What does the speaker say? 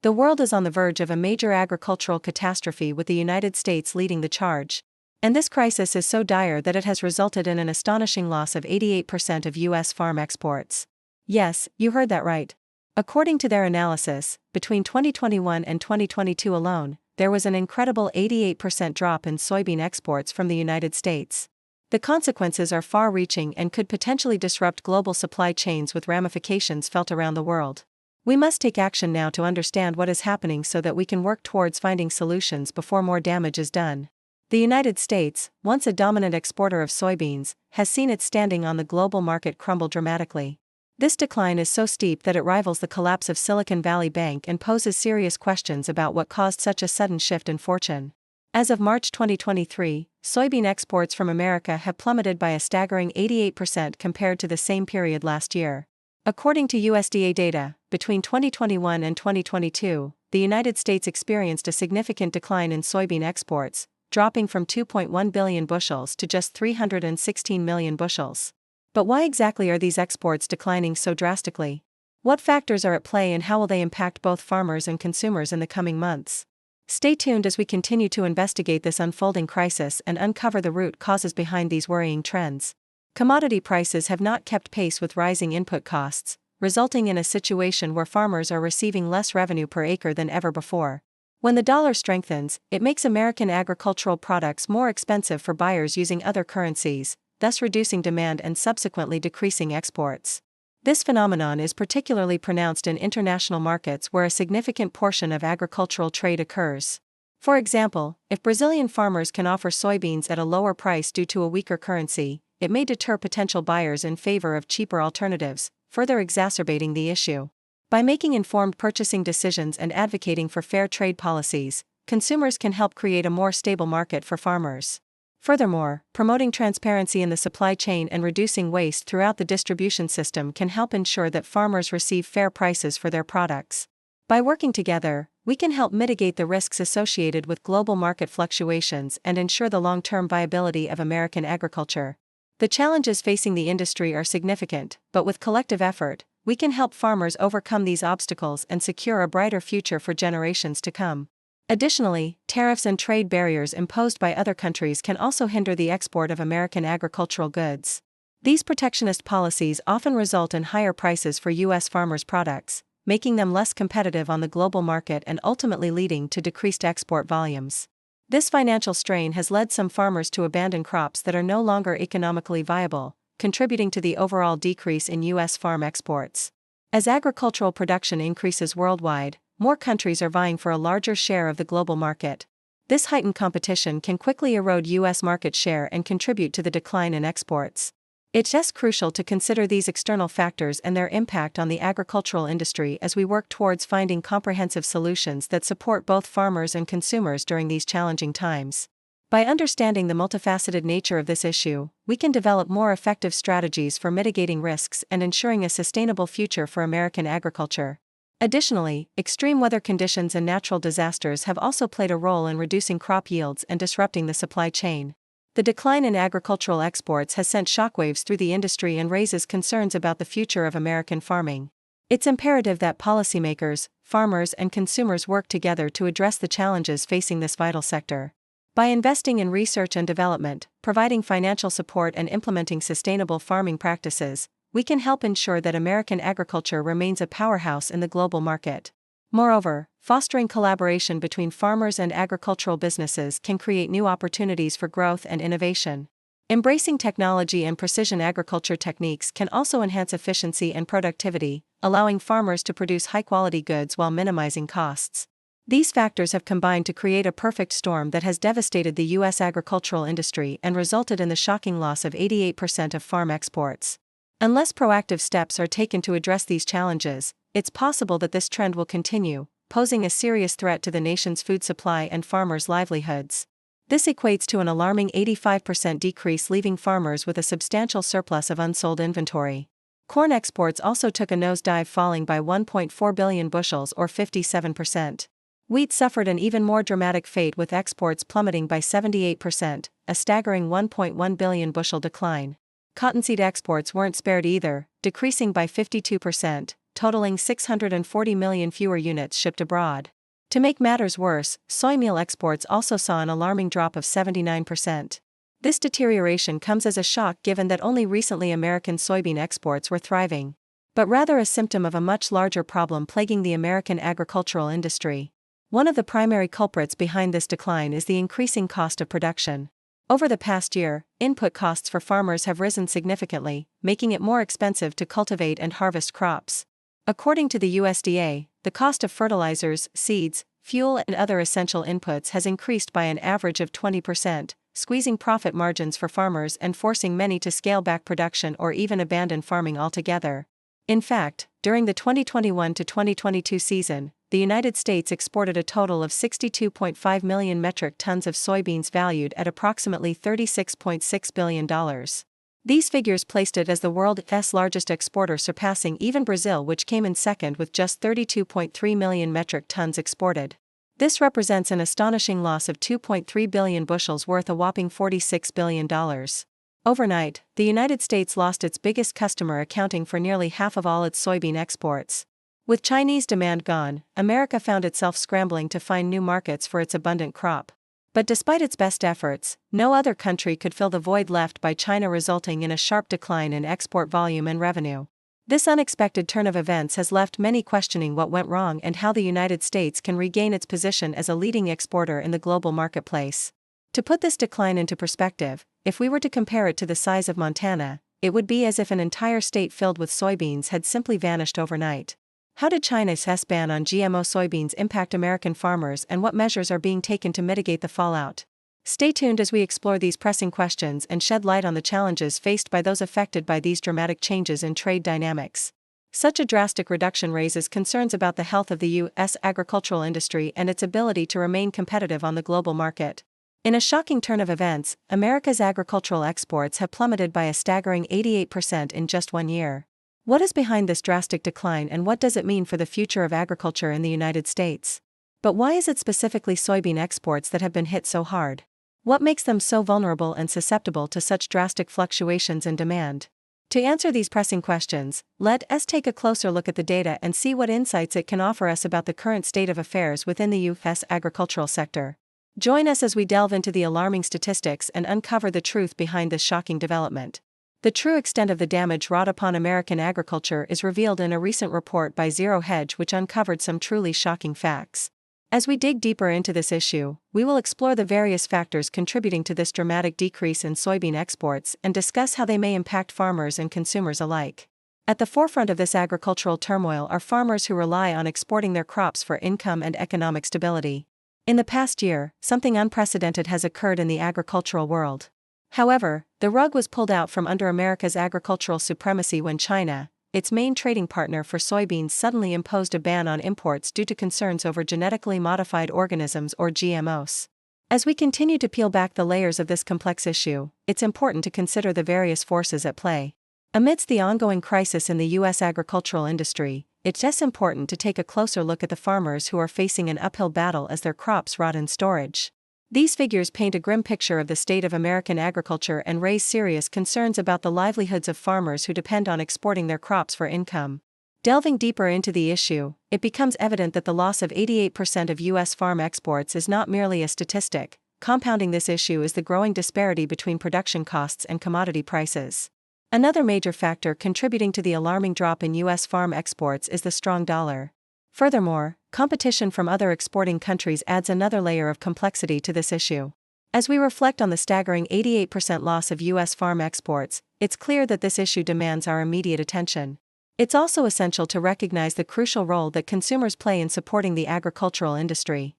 The world is on the verge of a major agricultural catastrophe with the United States leading the charge. And this crisis is so dire that it has resulted in an astonishing loss of 88% of U.S. farm exports. Yes, you heard that right. According to their analysis, between 2021 and 2022 alone, there was an incredible 88% drop in soybean exports from the United States. The consequences are far-reaching and could potentially disrupt global supply chains with ramifications felt around the world. We must take action now to understand what is happening so that we can work towards finding solutions before more damage is done. The United States, once a dominant exporter of soybeans, has seen its standing on the global market crumble dramatically. This decline is so steep that it rivals the collapse of Silicon Valley Bank and poses serious questions about what caused such a sudden shift in fortune. As of March 2023, soybean exports from America have plummeted by a staggering 88% compared to the same period last year. According to USDA data, between 2021 and 2022, the United States experienced a significant decline in soybean exports, dropping from 2.1 billion bushels to just 316 million bushels. But why exactly are these exports declining so drastically? What factors are at play and how will they impact both farmers and consumers in the coming months? Stay tuned as we continue to investigate this unfolding crisis and uncover the root causes behind these worrying trends. Commodity prices have not kept pace with rising input costs, resulting in a situation where farmers are receiving less revenue per acre than ever before. When the dollar strengthens, it makes American agricultural products more expensive for buyers using other currencies, thus reducing demand and subsequently decreasing exports. This phenomenon is particularly pronounced in international markets where a significant portion of agricultural trade occurs. For example, if Brazilian farmers can offer soybeans at a lower price due to a weaker currency, it may deter potential buyers in favor of cheaper alternatives, further exacerbating the issue. By making informed purchasing decisions and advocating for fair trade policies, consumers can help create a more stable market for farmers. Furthermore, promoting transparency in the supply chain and reducing waste throughout the distribution system can help ensure that farmers receive fair prices for their products. By working together, we can help mitigate the risks associated with global market fluctuations and ensure the long-term viability of American agriculture. The challenges facing the industry are significant, but with collective effort, we can help farmers overcome these obstacles and secure a brighter future for generations to come. Additionally, tariffs and trade barriers imposed by other countries can also hinder the export of American agricultural goods. These protectionist policies often result in higher prices for U.S. farmers' products, making them less competitive on the global market and ultimately leading to decreased export volumes. This financial strain has led some farmers to abandon crops that are no longer economically viable, contributing to the overall decrease in U.S. farm exports. As agricultural production increases worldwide, more countries are vying for a larger share of the global market. This heightened competition can quickly erode U.S. market share and contribute to the decline in exports. It's just crucial to consider these external factors and their impact on the agricultural industry as we work towards finding comprehensive solutions that support both farmers and consumers during these challenging times. By understanding the multifaceted nature of this issue, we can develop more effective strategies for mitigating risks and ensuring a sustainable future for American agriculture. Additionally, extreme weather conditions and natural disasters have also played a role in reducing crop yields and disrupting the supply chain. The decline in agricultural exports has sent shockwaves through the industry and raises concerns about the future of American farming. It's imperative that policymakers, farmers, and consumers work together to address the challenges facing this vital sector. By investing in research and development, providing financial support, and implementing sustainable farming practices, we can help ensure that American agriculture remains a powerhouse in the global market. Moreover, fostering collaboration between farmers and agricultural businesses can create new opportunities for growth and innovation. Embracing technology and precision agriculture techniques can also enhance efficiency and productivity, allowing farmers to produce high-quality goods while minimizing costs. These factors have combined to create a perfect storm that has devastated the U.S. agricultural industry and resulted in the shocking loss of 88% of farm exports. Unless proactive steps are taken to address these challenges, it's possible that this trend will continue, posing a serious threat to the nation's food supply and farmers' livelihoods. This equates to an alarming 85% decrease, leaving farmers with a substantial surplus of unsold inventory. Corn exports also took a nosedive, falling by 1.4 billion bushels or 57%. Wheat suffered an even more dramatic fate, with exports plummeting by 78%, a staggering 1.1 billion bushel decline. Cottonseed exports weren't spared either, decreasing by 52%, totaling 640 million fewer units shipped abroad. To make matters worse, soy meal exports also saw an alarming drop of 79%. This deterioration comes as a shock given that only recently American soybean exports were thriving, but rather a symptom of a much larger problem plaguing the American agricultural industry. One of the primary culprits behind this decline is the increasing cost of production. Over the past year, input costs for farmers have risen significantly, making it more expensive to cultivate and harvest crops. According to the USDA, the cost of fertilizers, seeds, fuel, and other essential inputs has increased by an average of 20%, squeezing profit margins for farmers and forcing many to scale back production or even abandon farming altogether. In fact, during the 2021 to 2022 season, the United States exported a total of 62.5 million metric tons of soybeans valued at approximately $36.6 billion. These figures placed it as the world's largest exporter, surpassing even Brazil, which came in second with just 32.3 million metric tons exported. This represents an astonishing loss of 2.3 billion bushels worth a whopping $46 billion. Overnight, the United States lost its biggest customer, accounting for nearly half of all its soybean exports. With Chinese demand gone, America found itself scrambling to find new markets for its abundant crop. But despite its best efforts, no other country could fill the void left by China, resulting in a sharp decline in export volume and revenue. This unexpected turn of events has left many questioning what went wrong and how the United States can regain its position as a leading exporter in the global marketplace. To put this decline into perspective, if we were to compare it to the size of Montana, it would be as if an entire state filled with soybeans had simply vanished overnight. How did China's ban on GMO soybeans impact American farmers, and what measures are being taken to mitigate the fallout? Stay tuned as we explore these pressing questions and shed light on the challenges faced by those affected by these dramatic changes in trade dynamics. Such a drastic reduction raises concerns about the health of the U.S. agricultural industry and its ability to remain competitive on the global market. In a shocking turn of events, America's agricultural exports have plummeted by a staggering 88% in just 1 year. What is behind this drastic decline, and what does it mean for the future of agriculture in the United States? But why is it specifically soybean exports that have been hit so hard? What makes them so vulnerable and susceptible to such drastic fluctuations in demand? To answer these pressing questions, let us take a closer look at the data and see what insights it can offer us about the current state of affairs within the U.S. agricultural sector. Join us as we delve into the alarming statistics and uncover the truth behind this shocking development. The true extent of the damage wrought upon American agriculture is revealed in a recent report by Zero Hedge, which uncovered some truly shocking facts. As we dig deeper into this issue, we will explore the various factors contributing to this dramatic decrease in soybean exports and discuss how they may impact farmers and consumers alike. At the forefront of this agricultural turmoil are farmers who rely on exporting their crops for income and economic stability. In the past year, something unprecedented has occurred in the agricultural world. However, the rug was pulled out from under America's agricultural supremacy when China, its main trading partner for soybeans, suddenly imposed a ban on imports due to concerns over genetically modified organisms, or GMOs. As we continue to peel back the layers of this complex issue, it's important to consider the various forces at play. Amidst the ongoing crisis in the U.S. agricultural industry, it's just important to take a closer look at the farmers who are facing an uphill battle as their crops rot in storage. These figures paint a grim picture of the state of American agriculture and raise serious concerns about the livelihoods of farmers who depend on exporting their crops for income. Delving deeper into the issue, it becomes evident that the loss of 88% of U.S. farm exports is not merely a statistic. Compounding this issue is the growing disparity between production costs and commodity prices. Another major factor contributing to the alarming drop in U.S. farm exports is the strong dollar. Furthermore, competition from other exporting countries adds another layer of complexity to this issue. As we reflect on the staggering 88% loss of U.S. farm exports, it's clear that this issue demands our immediate attention. It's also essential to recognize the crucial role that consumers play in supporting the agricultural industry.